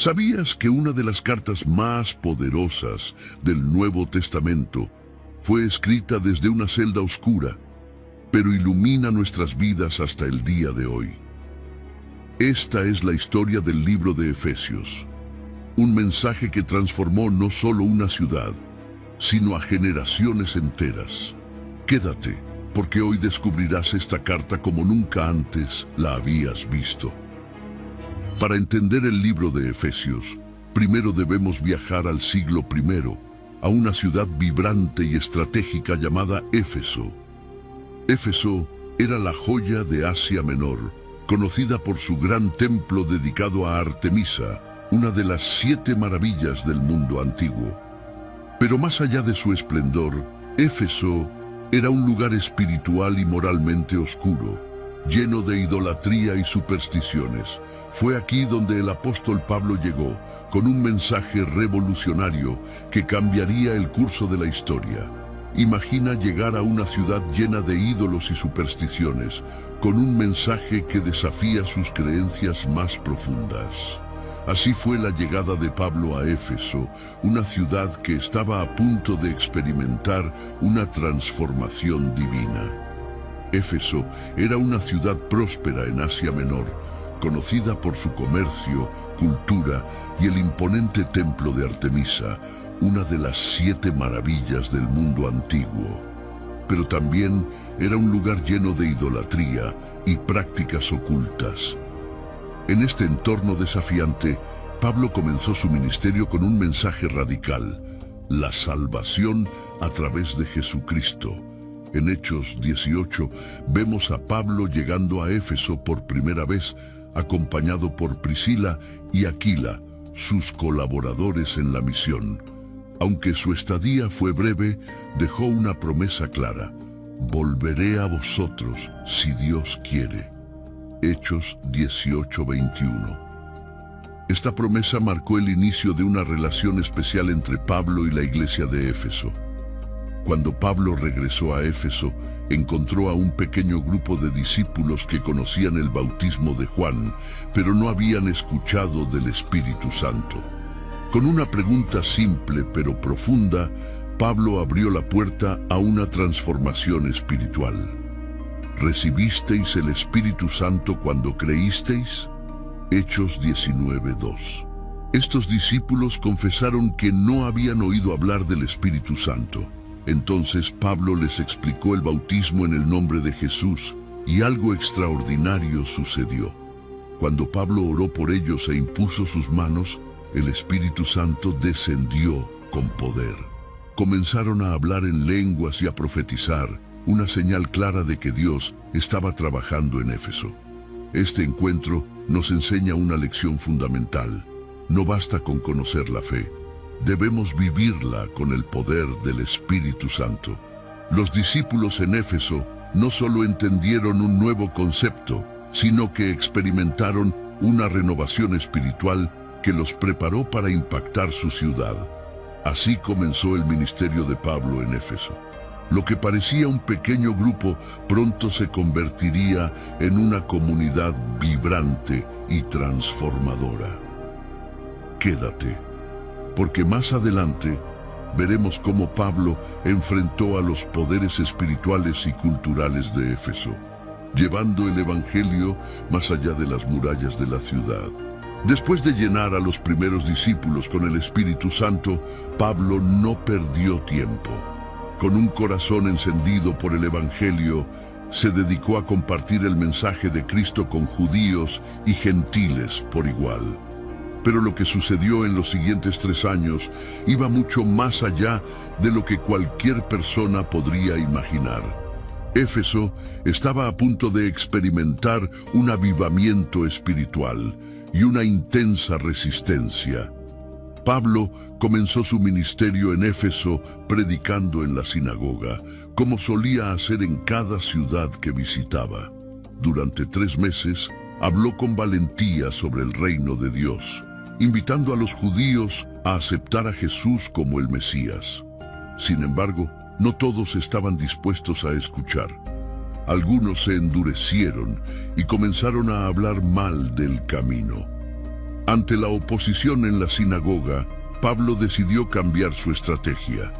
¿Sabías que una de las cartas más poderosas del Nuevo Testamento fue escrita desde una celda oscura, pero ilumina nuestras vidas hasta el día de hoy? Esta es la historia del libro de Efesios, un mensaje que transformó no solo una ciudad, sino a generaciones enteras. Quédate, porque hoy descubrirás esta carta como nunca antes la habías visto. Para entender el libro de Efesios, primero debemos viajar al siglo I, a una ciudad vibrante y estratégica llamada Éfeso. Éfeso era la joya de Asia Menor, conocida por su gran templo dedicado a Artemisa, una de las 7 maravillas del mundo antiguo. Pero más allá de su esplendor, Éfeso era un lugar espiritual y moralmente oscuro, lleno de idolatría y supersticiones. Fue aquí donde el apóstol Pablo llegó, con un mensaje revolucionario que cambiaría el curso de la historia. Imagina llegar a una ciudad llena de ídolos y supersticiones, con un mensaje que desafía sus creencias más profundas. Así fue la llegada de Pablo a Éfeso, una ciudad que estaba a punto de experimentar una transformación divina. Éfeso era una ciudad próspera en Asia Menor, conocida por su comercio, cultura y el imponente templo de Artemisa, una de las 7 maravillas del mundo antiguo. Pero también era un lugar lleno de idolatría y prácticas ocultas. En este entorno desafiante, Pablo comenzó su ministerio con un mensaje radical: la salvación a través de Jesucristo. En Hechos 18 vemos a Pablo llegando a Éfeso por primera vez, acompañado por Priscila y Aquila, sus colaboradores en la misión. Aunque su estadía fue breve, dejó una promesa clara: volveré a vosotros si Dios quiere. Hechos 18:21. Esta promesa marcó el inicio de una relación especial entre Pablo y la iglesia de Éfeso. Cuando Pablo regresó a Éfeso, encontró a un pequeño grupo de discípulos que conocían el bautismo de Juan, pero no habían escuchado del Espíritu Santo. Con una pregunta simple pero profunda, Pablo abrió la puerta a una transformación espiritual. ¿Recibisteis el Espíritu Santo cuando creísteis? Hechos 19:2. Estos discípulos confesaron que no habían oído hablar del Espíritu Santo. Entonces Pablo les explicó el bautismo en el nombre de Jesús, y algo extraordinario sucedió. Cuando Pablo oró por ellos e impuso sus manos, el Espíritu Santo descendió con poder. Comenzaron a hablar en lenguas y a profetizar, una señal clara de que Dios estaba trabajando en Éfeso. Este encuentro nos enseña una lección fundamental: no basta con conocer la fe. Debemos vivirla con el poder del Espíritu Santo. Los discípulos en Éfeso no solo entendieron un nuevo concepto, sino que experimentaron una renovación espiritual que los preparó para impactar su ciudad. Así comenzó el ministerio de Pablo en Éfeso. Lo que parecía un pequeño grupo pronto se convertiría en una comunidad vibrante y transformadora. Quédate, porque más adelante veremos cómo Pablo enfrentó a los poderes espirituales y culturales de Éfeso, llevando el Evangelio más allá de las murallas de la ciudad. Después de llenar a los primeros discípulos con el Espíritu Santo, Pablo no perdió tiempo. Con un corazón encendido por el Evangelio, se dedicó a compartir el mensaje de Cristo con judíos y gentiles por igual. Pero lo que sucedió en los siguientes 3 años iba mucho más allá de lo que cualquier persona podría imaginar. Éfeso estaba a punto de experimentar un avivamiento espiritual y una intensa resistencia. Pablo comenzó su ministerio en Éfeso predicando en la sinagoga, como solía hacer en cada ciudad que visitaba. Durante 3 meses, habló con valentía sobre el reino de Dios, invitando a los judíos a aceptar a Jesús como el Mesías. Sin embargo, no todos estaban dispuestos a escuchar. Algunos se endurecieron y comenzaron a hablar mal del camino. Ante la oposición en la sinagoga, Pablo decidió cambiar su estrategia.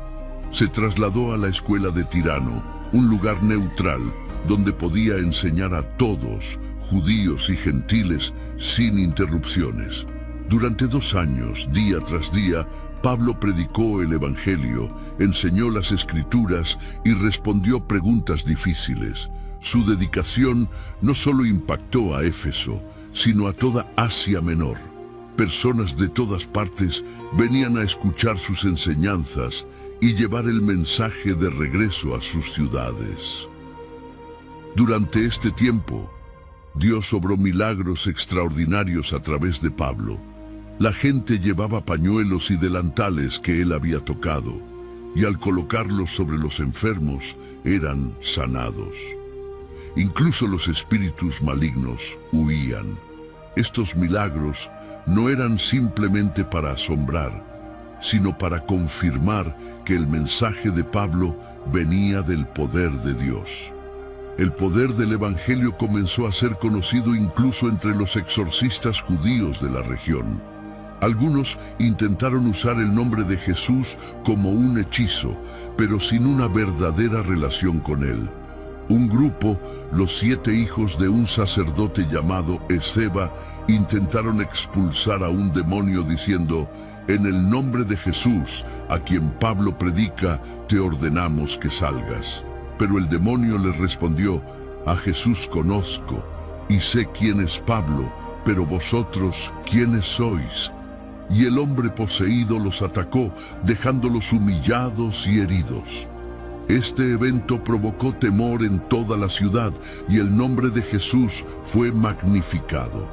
Se trasladó a la escuela de Tirano, un lugar neutral donde podía enseñar a todos, judíos y gentiles, sin interrupciones. Durante 2 años, día tras día, Pablo predicó el Evangelio, enseñó las Escrituras y respondió preguntas difíciles. Su dedicación no solo impactó a Éfeso, sino a toda Asia Menor. Personas de todas partes venían a escuchar sus enseñanzas y llevar el mensaje de regreso a sus ciudades. Durante este tiempo, Dios obró milagros extraordinarios a través de Pablo. La gente llevaba pañuelos y delantales que él había tocado, y al colocarlos sobre los enfermos, eran sanados. Incluso los espíritus malignos huían. Estos milagros no eran simplemente para asombrar, sino para confirmar que el mensaje de Pablo venía del poder de Dios. El poder del Evangelio comenzó a ser conocido incluso entre los exorcistas judíos de la región. Algunos intentaron usar el nombre de Jesús como un hechizo, pero sin una verdadera relación con él. Un grupo, los 7 hijos de un sacerdote llamado Esceva, intentaron expulsar a un demonio diciendo: «En el nombre de Jesús, a quien Pablo predica, te ordenamos que salgas». Pero el demonio les respondió: «A Jesús conozco, y sé quién es Pablo, pero vosotros, ¿quiénes sois?». Y el hombre poseído los atacó, dejándolos humillados y heridos. Este evento provocó temor en toda la ciudad, y el nombre de Jesús fue magnificado.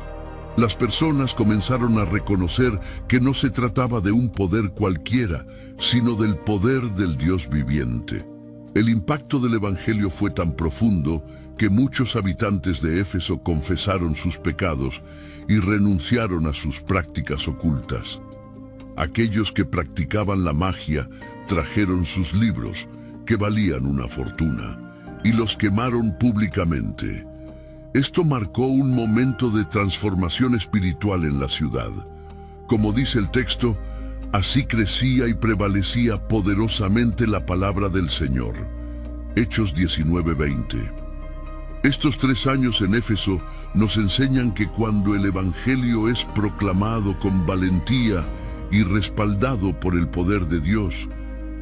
Las personas comenzaron a reconocer que no se trataba de un poder cualquiera, sino del poder del Dios viviente. El impacto del Evangelio fue tan profundo que muchos habitantes de Éfeso confesaron sus pecados y renunciaron a sus prácticas ocultas. Aquellos que practicaban la magia trajeron sus libros, que valían una fortuna, y los quemaron públicamente. Esto marcó un momento de transformación espiritual en la ciudad. Como dice el texto, así crecía y prevalecía poderosamente la palabra del Señor. Hechos 19:20. Estos 3 años en Éfeso nos enseñan que cuando el Evangelio es proclamado con valentía y respaldado por el poder de Dios,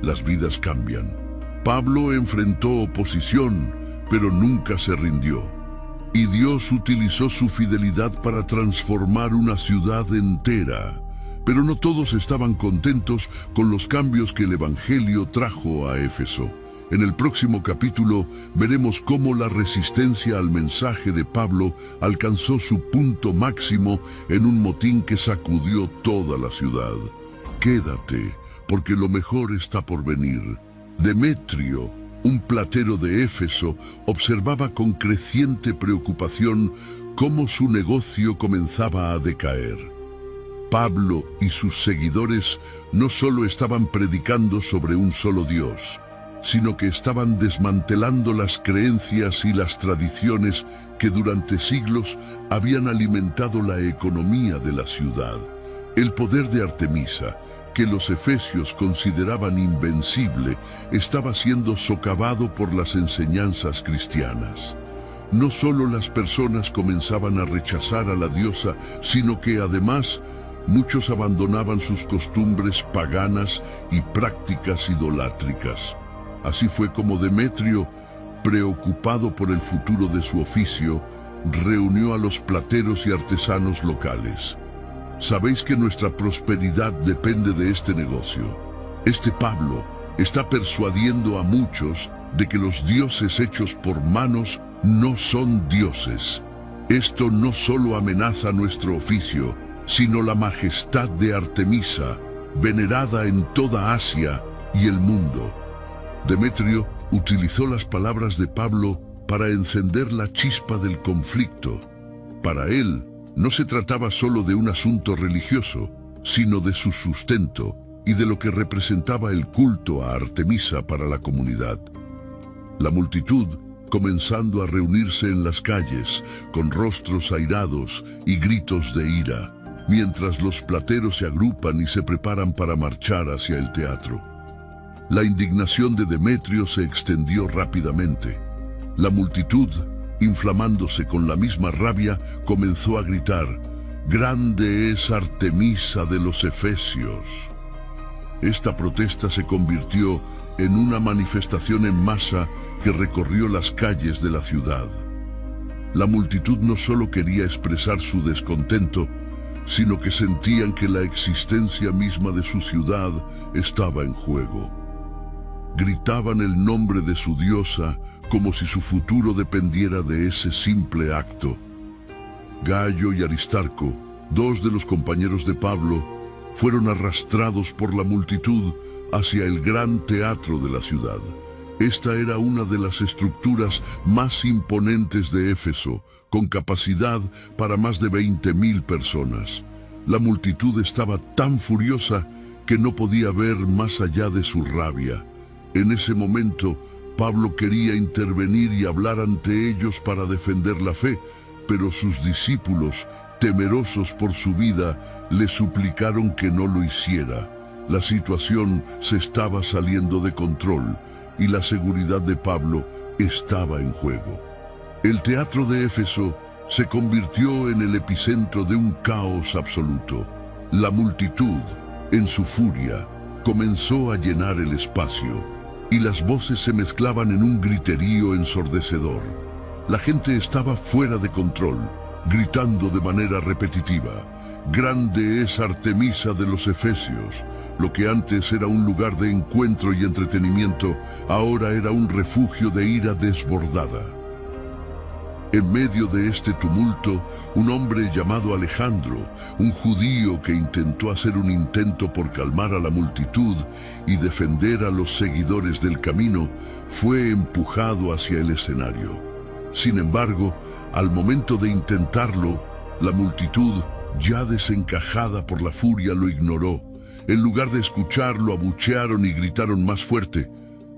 las vidas cambian. Pablo enfrentó oposición, pero nunca se rindió. Y Dios utilizó su fidelidad para transformar una ciudad entera. Pero no todos estaban contentos con los cambios que el Evangelio trajo a Éfeso. En el próximo capítulo veremos cómo la resistencia al mensaje de Pablo alcanzó su punto máximo en un motín que sacudió toda la ciudad. Quédate, porque lo mejor está por venir. Demetrio, un platero de Éfeso, observaba con creciente preocupación cómo su negocio comenzaba a decaer. Pablo y sus seguidores no solo estaban predicando sobre un solo Dios, sino que estaban desmantelando las creencias y las tradiciones que durante siglos habían alimentado la economía de la ciudad. El poder de Artemisa, que los efesios consideraban invencible, estaba siendo socavado por las enseñanzas cristianas. No solo las personas comenzaban a rechazar a la diosa, sino que además muchos abandonaban sus costumbres paganas y prácticas idolátricas. Así fue como Demetrio, preocupado por el futuro de su oficio, reunió a los plateros y artesanos locales. Sabéis que nuestra prosperidad depende de este negocio. Este Pablo está persuadiendo a muchos de que los dioses hechos por manos no son dioses. Esto no solo amenaza nuestro oficio, sino la majestad de Artemisa, venerada en toda Asia y el mundo. Demetrio utilizó las palabras de Pablo para encender la chispa del conflicto. Para él, no se trataba solo de un asunto religioso, sino de su sustento y de lo que representaba el culto a Artemisa para la comunidad. La multitud, comenzando a reunirse en las calles, con rostros airados y gritos de ira, mientras los plateros se agrupan y se preparan para marchar hacia el teatro. La indignación de Demetrio se extendió rápidamente. La multitud, inflamándose con la misma rabia, comenzó a gritar: «¡Grande es Artemisa de los Efesios!». Esta protesta se convirtió en una manifestación en masa que recorrió las calles de la ciudad. La multitud no solo quería expresar su descontento, sino que sentían que la existencia misma de su ciudad estaba en juego. Gritaban el nombre de su diosa como si su futuro dependiera de ese simple acto. Gayo y Aristarco, dos de los compañeros de Pablo, fueron arrastrados por la multitud hacia el gran teatro de la ciudad. Esta era una de las estructuras más imponentes de Éfeso, con capacidad para más de 20.000 personas. La multitud estaba tan furiosa que no podía ver más allá de su rabia. En ese momento, Pablo quería intervenir y hablar ante ellos para defender la fe, pero sus discípulos, temerosos por su vida, le suplicaron que no lo hiciera. La situación se estaba saliendo de control y la seguridad de Pablo estaba en juego. El teatro de Éfeso se convirtió en el epicentro de un caos absoluto. La multitud, en su furia, comenzó a llenar el espacio y las voces se mezclaban en un griterío ensordecedor. La gente estaba fuera de control, gritando de manera repetitiva: «¡Grande es Artemisa de los Efesios!». Lo que antes era un lugar de encuentro y entretenimiento, ahora era un refugio de ira desbordada. En medio de este tumulto, un hombre llamado Alejandro, un judío que intentó hacer un intento por calmar a la multitud y defender a los seguidores del camino, fue empujado hacia el escenario. Sin embargo, al momento de intentarlo, la multitud, ya desencajada por la furia, lo ignoró. En lugar de escucharlo, abuchearon y gritaron más fuerte.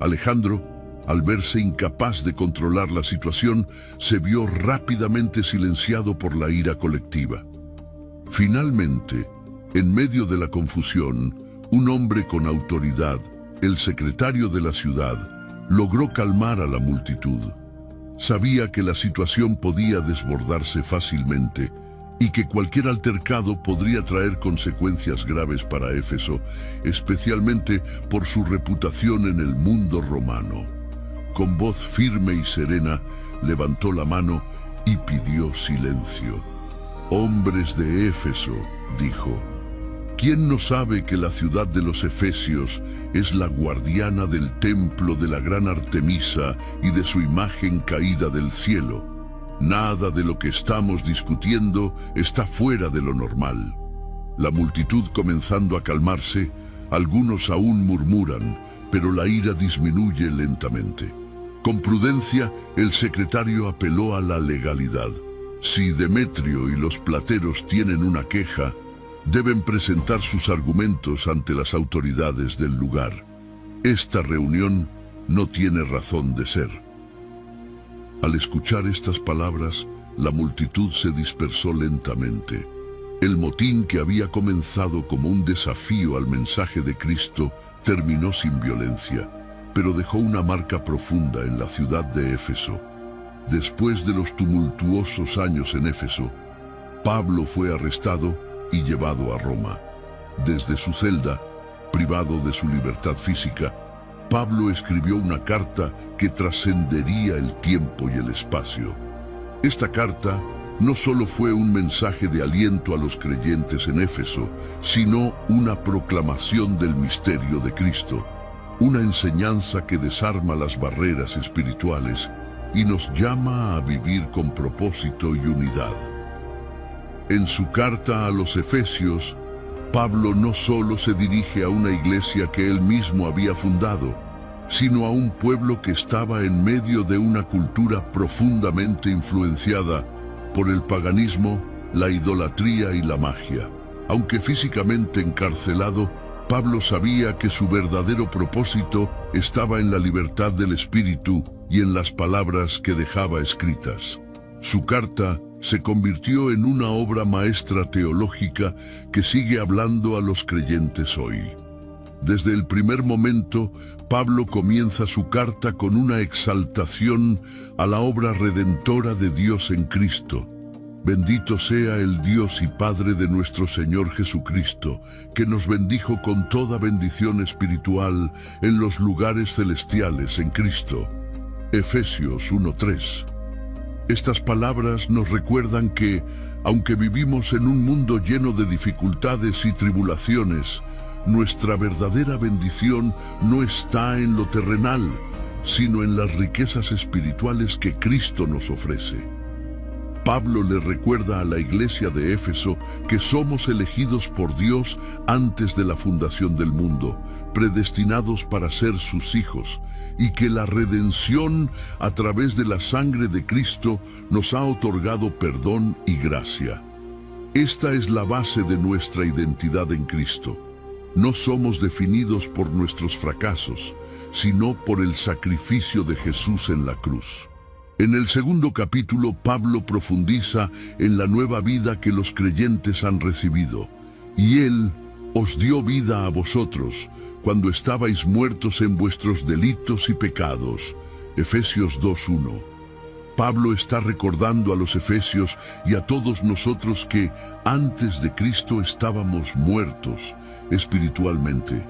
Alejandro, al verse incapaz de controlar la situación, se vio rápidamente silenciado por la ira colectiva. Finalmente, en medio de la confusión, un hombre con autoridad, el secretario de la ciudad, logró calmar a la multitud. Sabía que la situación podía desbordarse fácilmente y que cualquier altercado podría traer consecuencias graves para Éfeso, especialmente por su reputación en el mundo romano. Con voz firme y serena, levantó la mano y pidió silencio. «Hombres de Éfeso», dijo, «¿quién no sabe que la ciudad de los Efesios es la guardiana del templo de la gran Artemisa y de su imagen caída del cielo? Nada de lo que estamos discutiendo está fuera de lo normal». La multitud comenzando a calmarse, algunos aún murmuran, pero la ira disminuye lentamente. Con prudencia, el secretario apeló a la legalidad. Si Demetrio y los plateros tienen una queja, deben presentar sus argumentos ante las autoridades del lugar. Esta reunión no tiene razón de ser. Al escuchar estas palabras, la multitud se dispersó lentamente. El motín que había comenzado como un desafío al mensaje de Cristo terminó sin violencia, pero dejó una marca profunda en la ciudad de Éfeso. Después de los tumultuosos años en Éfeso, Pablo fue arrestado y llevado a Roma. Desde su celda, privado de su libertad física, Pablo escribió una carta que trascendería el tiempo y el espacio. Esta carta no solo fue un mensaje de aliento a los creyentes en Éfeso, sino una proclamación del misterio de Cristo, una enseñanza que desarma las barreras espirituales y nos llama a vivir con propósito y unidad. En su carta a los Efesios, Pablo no solo se dirige a una iglesia que él mismo había fundado, sino a un pueblo que estaba en medio de una cultura profundamente influenciada por el paganismo, la idolatría y la magia. Aunque físicamente encarcelado, Pablo sabía que su verdadero propósito estaba en la libertad del espíritu y en las palabras que dejaba escritas. Su carta se convirtió en una obra maestra teológica que sigue hablando a los creyentes hoy. Desde el primer momento, Pablo comienza su carta con una exaltación a la obra redentora de Dios en Cristo. Bendito sea el Dios y Padre de nuestro Señor Jesucristo, que nos bendijo con toda bendición espiritual en los lugares celestiales en Cristo. Efesios 1:3. Estas palabras nos recuerdan que, aunque vivimos en un mundo lleno de dificultades y tribulaciones, nuestra verdadera bendición no está en lo terrenal, sino en las riquezas espirituales que Cristo nos ofrece. Pablo le recuerda a la iglesia de Éfeso que somos elegidos por Dios antes de la fundación del mundo, predestinados para ser sus hijos, y que la redención a través de la sangre de Cristo nos ha otorgado perdón y gracia. Esta es la base de nuestra identidad en Cristo. No somos definidos por nuestros fracasos, sino por el sacrificio de Jesús en la cruz. En el segundo capítulo, Pablo profundiza en la nueva vida que los creyentes han recibido. Y Él os dio vida a vosotros, cuando estabais muertos en vuestros delitos y pecados. Efesios 2:1. Pablo está recordando a los efesios y a todos nosotros que antes de Cristo estábamos muertos espiritualmente.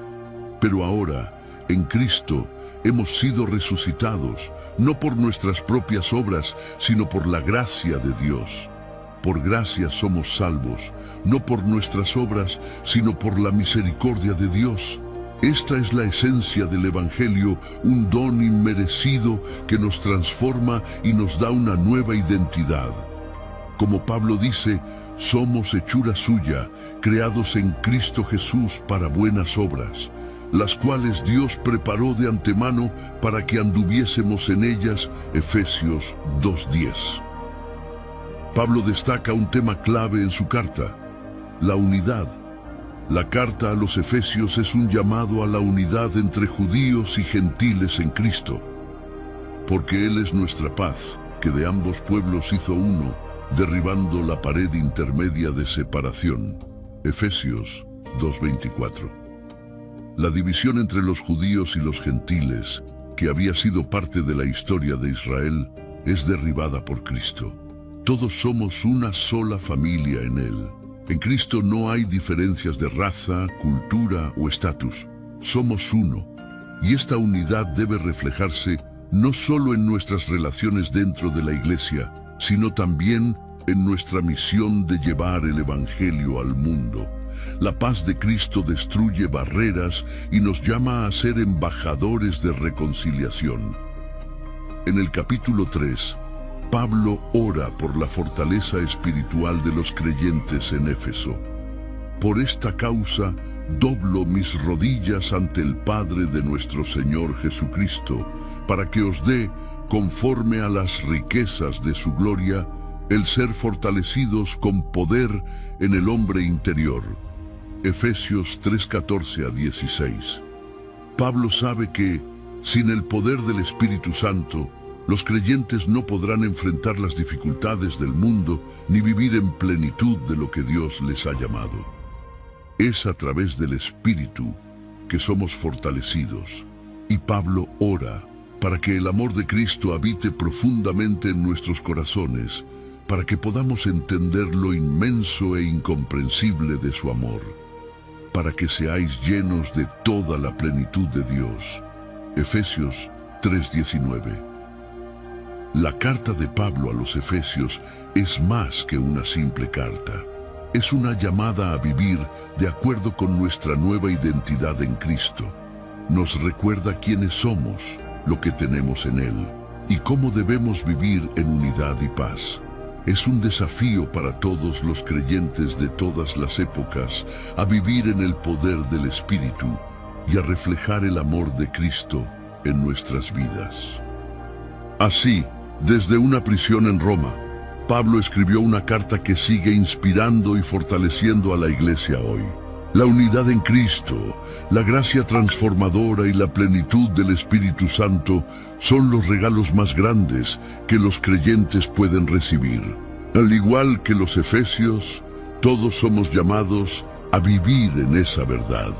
Pero ahora, en Cristo, hemos sido resucitados, no por nuestras propias obras, sino por la gracia de Dios. Por gracia somos salvos, no por nuestras obras, sino por la misericordia de Dios. Esta es la esencia del Evangelio, un don inmerecido que nos transforma y nos da una nueva identidad. Como Pablo dice, somos hechura suya, creados en Cristo Jesús para buenas obras, las cuales Dios preparó de antemano para que anduviésemos en ellas. Efesios 2:10. Pablo destaca un tema clave en su carta: la unidad. La carta a los Efesios es un llamado a la unidad entre judíos y gentiles en Cristo, porque Él es nuestra paz, que de ambos pueblos hizo uno, derribando la pared intermedia de separación. Efesios 2:24. La división entre los judíos y los gentiles, que había sido parte de la historia de Israel, es derribada por Cristo. Todos somos una sola familia en Él. En Cristo no hay diferencias de raza, cultura o estatus. Somos uno, y esta unidad debe reflejarse no solo en nuestras relaciones dentro de la iglesia, sino también en nuestra misión de llevar el Evangelio al mundo. La paz de Cristo destruye barreras y nos llama a ser embajadores de reconciliación. En el capítulo 3, Pablo ora por la fortaleza espiritual de los creyentes en Éfeso. Por esta causa, doblo mis rodillas ante el Padre de nuestro Señor Jesucristo, para que os dé, conforme a las riquezas de su gloria, el ser fortalecidos con poder en el hombre interior. Efesios 3:14-16. Pablo sabe que, sin el poder del Espíritu Santo, los creyentes no podrán enfrentar las dificultades del mundo ni vivir en plenitud de lo que Dios les ha llamado. Es a través del Espíritu que somos fortalecidos, y Pablo ora para que el amor de Cristo habite profundamente en nuestros corazones, para que podamos entender lo inmenso e incomprensible de su amor, para que seáis llenos de toda la plenitud de Dios. Efesios 3:19. La carta de Pablo a los Efesios es más que una simple carta. Es una llamada a vivir de acuerdo con nuestra nueva identidad en Cristo. Nos recuerda quiénes somos, lo que tenemos en Él, y cómo debemos vivir en unidad y paz. Es un desafío para todos los creyentes de todas las épocas a vivir en el poder del Espíritu y a reflejar el amor de Cristo en nuestras vidas. Así, desde una prisión en Roma, Pablo escribió una carta que sigue inspirando y fortaleciendo a la iglesia hoy. La unidad en Cristo, la gracia transformadora y la plenitud del Espíritu Santo son los regalos más grandes que los creyentes pueden recibir. Al igual que los efesios, todos somos llamados a vivir en esa verdad.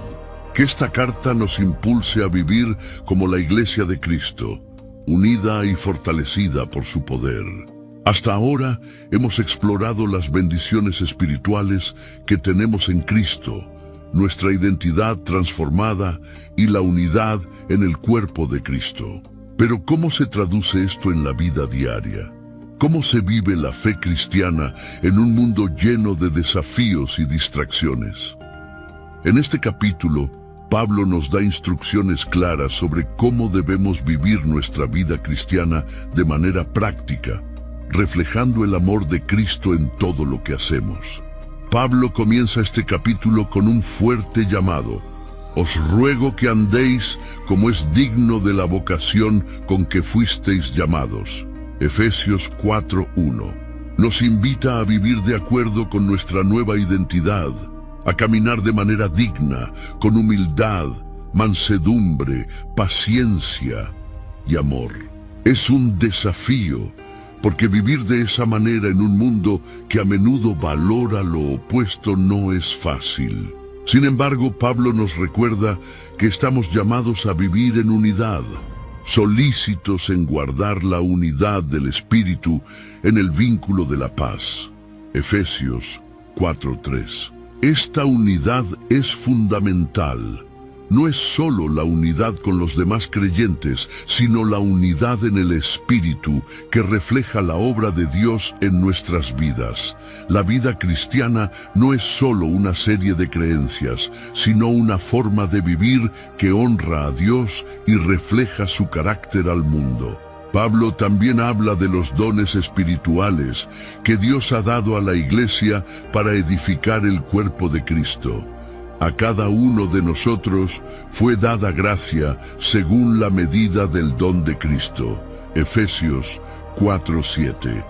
Que esta carta nos impulse a vivir como la Iglesia de Cristo, unida y fortalecida por su poder. Hasta ahora hemos explorado las bendiciones espirituales que tenemos en Cristo, nuestra identidad transformada y la unidad en el cuerpo de Cristo. Pero ¿cómo se traduce esto en la vida diaria? ¿Cómo se vive la fe cristiana en un mundo lleno de desafíos y distracciones? En este capítulo, Pablo nos da instrucciones claras sobre cómo debemos vivir nuestra vida cristiana de manera práctica, reflejando el amor de Cristo en todo lo que hacemos. Pablo comienza este capítulo con un fuerte llamado. Os ruego que andéis como es digno de la vocación con que fuisteis llamados. Efesios 4:1. Nos invita a vivir de acuerdo con nuestra nueva identidad, a caminar de manera digna, con humildad, mansedumbre, paciencia y amor. Es un desafío, porque vivir de esa manera en un mundo que a menudo valora lo opuesto no es fácil. Sin embargo, Pablo nos recuerda que estamos llamados a vivir en unidad, solícitos en guardar la unidad del Espíritu en el vínculo de la paz. Efesios 4:3. Esta unidad es fundamental. No es solo la unidad con los demás creyentes, sino la unidad en el Espíritu que refleja la obra de Dios en nuestras vidas. La vida cristiana no es solo una serie de creencias, sino una forma de vivir que honra a Dios y refleja su carácter al mundo. Pablo también habla de los dones espirituales que Dios ha dado a la Iglesia para edificar el cuerpo de Cristo. A cada uno de nosotros fue dada gracia según la medida del don de Cristo. Efesios 4:7.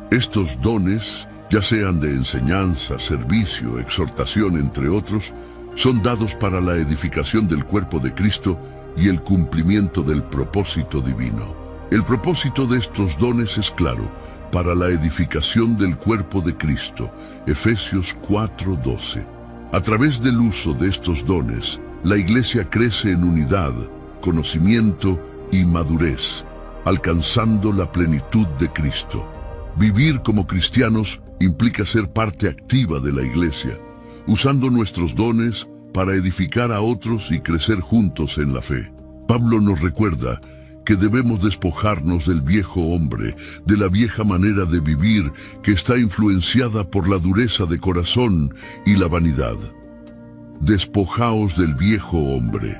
Estos dones, ya sean de enseñanza, servicio, exhortación, entre otros, son dados para la edificación del cuerpo de Cristo y el cumplimiento del propósito divino. El propósito de estos dones es claro: para la edificación del cuerpo de Cristo. Efesios 4:12. A través del uso de estos dones, la Iglesia crece en unidad, conocimiento y madurez, alcanzando la plenitud de Cristo. Vivir como cristianos implica ser parte activa de la Iglesia, usando nuestros dones para edificar a otros y crecer juntos en la fe. Pablo nos recuerda que debemos despojarnos del viejo hombre, de la vieja manera de vivir que está influenciada por la dureza de corazón y la vanidad. Despojaos del viejo hombre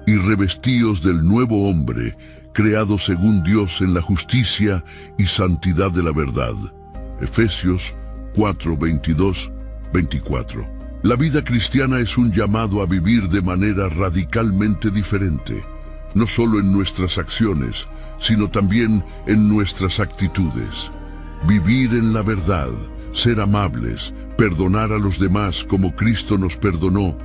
y revestíos del nuevo hombre, creado según Dios en la justicia y santidad de la verdad. Efesios 4:22-24. La vida cristiana es un llamado a vivir de manera radicalmente diferente, no solo en nuestras acciones, sino también en nuestras actitudes. Vivir en la verdad, ser amables, perdonar a los demás como Cristo nos perdonó,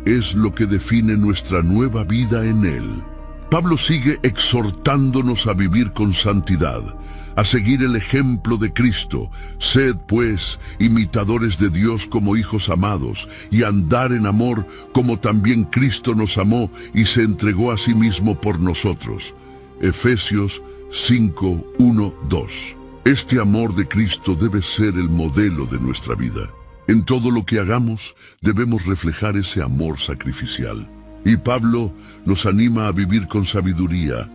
es lo que define nuestra nueva vida en Él. Pablo sigue exhortándonos a vivir con santidad, a seguir el ejemplo de Cristo. Sed, pues, imitadores de Dios como hijos amados, y andar en amor como también Cristo nos amó y se entregó a sí mismo por nosotros. Efesios 5:1-2. Este amor de Cristo debe ser el modelo de nuestra vida. En todo lo que hagamos, debemos reflejar ese amor sacrificial. Y Pablo nos anima a vivir con sabiduría,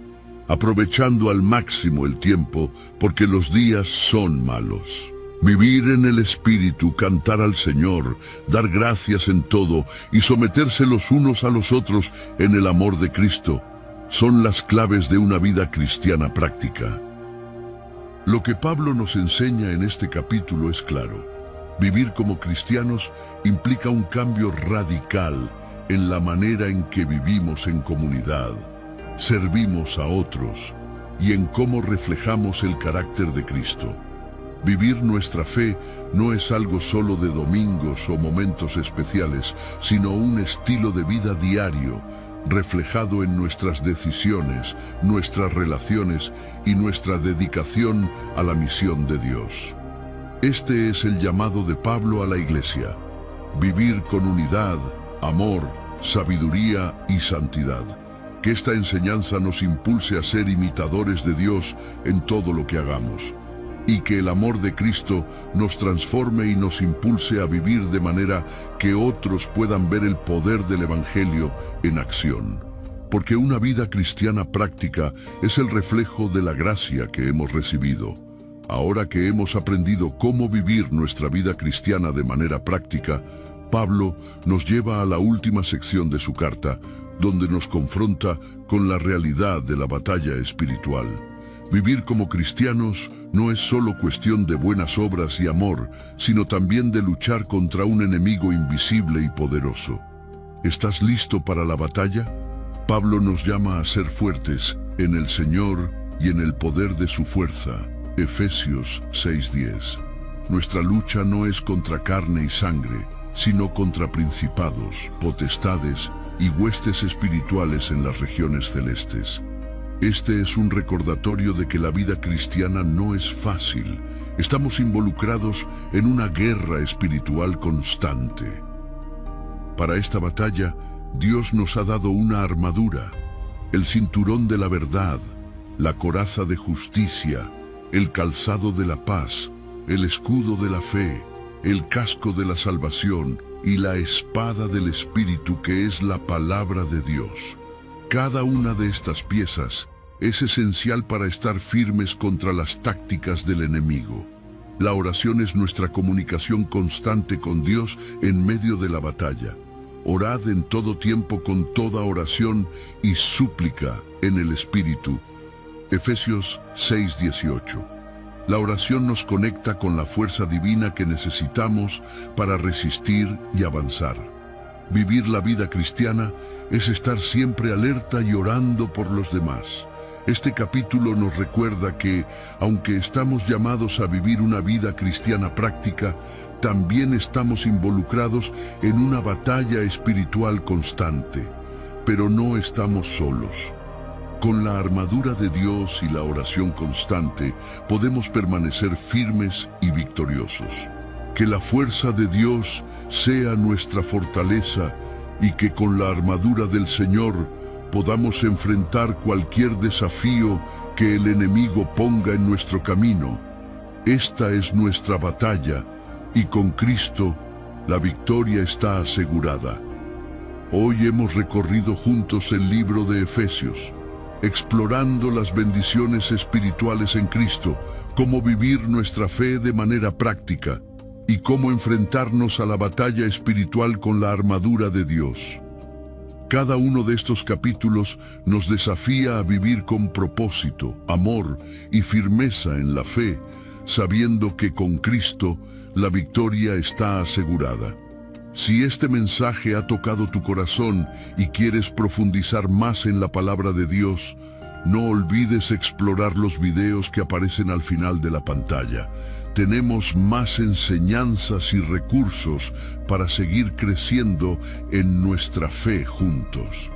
aprovechando al máximo el tiempo, porque los días son malos. Vivir en el Espíritu, cantar al Señor, dar gracias en todo y someterse los unos a los otros en el amor de Cristo, son las claves de una vida cristiana práctica. Lo que Pablo nos enseña en este capítulo es claro. Vivir como cristianos implica un cambio radical en la manera en que vivimos en comunidad, servimos a otros y en cómo reflejamos el carácter de Cristo. Vivir nuestra fe no es algo solo de domingos o momentos especiales, sino un estilo de vida diario, reflejado en nuestras decisiones, nuestras relaciones y nuestra dedicación a la misión de Dios. Este es el llamado de Pablo a la iglesia: vivir con unidad, amor, sabiduría y santidad. Que esta enseñanza nos impulse a ser imitadores de Dios en todo lo que hagamos, y que el amor de Cristo nos transforme y nos impulse a vivir de manera que otros puedan ver el poder del Evangelio en acción. Porque una vida cristiana práctica es el reflejo de la gracia que hemos recibido. Ahora que hemos aprendido cómo vivir nuestra vida cristiana de manera práctica, Pablo nos lleva a la última sección de su carta, donde nos confronta con la realidad de la batalla espiritual. Vivir como cristianos no es solo cuestión de buenas obras y amor, sino también de luchar contra un enemigo invisible y poderoso. ¿Estás listo para la batalla? Pablo nos llama a ser fuertes en el Señor y en el poder de su fuerza. Efesios 6:10. Nuestra lucha no es contra carne y sangre, sino contra principados, potestades y huestes espirituales en las regiones celestes. Este es un recordatorio de que la vida cristiana no es fácil. Estamos involucrados en una guerra espiritual constante. Para esta batalla, Dios nos ha dado una armadura: el cinturón de la verdad, la coraza de justicia, el calzado de la paz, el escudo de la fe, el casco de la salvación y la espada del Espíritu, que es la palabra de Dios. Cada una de estas piezas es esencial para estar firmes contra las tácticas del enemigo. La oración es nuestra comunicación constante con Dios en medio de la batalla. Orad en todo tiempo con toda oración y súplica en el Espíritu. Efesios 6:18. La oración nos conecta con la fuerza divina que necesitamos para resistir y avanzar. Vivir la vida cristiana es estar siempre alerta y orando por los demás. Este capítulo nos recuerda que, aunque estamos llamados a vivir una vida cristiana práctica, también estamos involucrados en una batalla espiritual constante. Pero no estamos solos. Con la armadura de Dios y la oración constante, podemos permanecer firmes y victoriosos. Que la fuerza de Dios sea nuestra fortaleza y que con la armadura del Señor podamos enfrentar cualquier desafío que el enemigo ponga en nuestro camino. Esta es nuestra batalla y con Cristo la victoria está asegurada. Hoy hemos recorrido juntos el libro de Efesios, explorando las bendiciones espirituales en Cristo, cómo vivir nuestra fe de manera práctica y cómo enfrentarnos a la batalla espiritual con la armadura de Dios. Cada uno de estos capítulos nos desafía a vivir con propósito, amor y firmeza en la fe, sabiendo que con Cristo la victoria está asegurada. Si este mensaje ha tocado tu corazón y quieres profundizar más en la palabra de Dios, no olvides explorar los videos que aparecen al final de la pantalla. Tenemos más enseñanzas y recursos para seguir creciendo en nuestra fe juntos.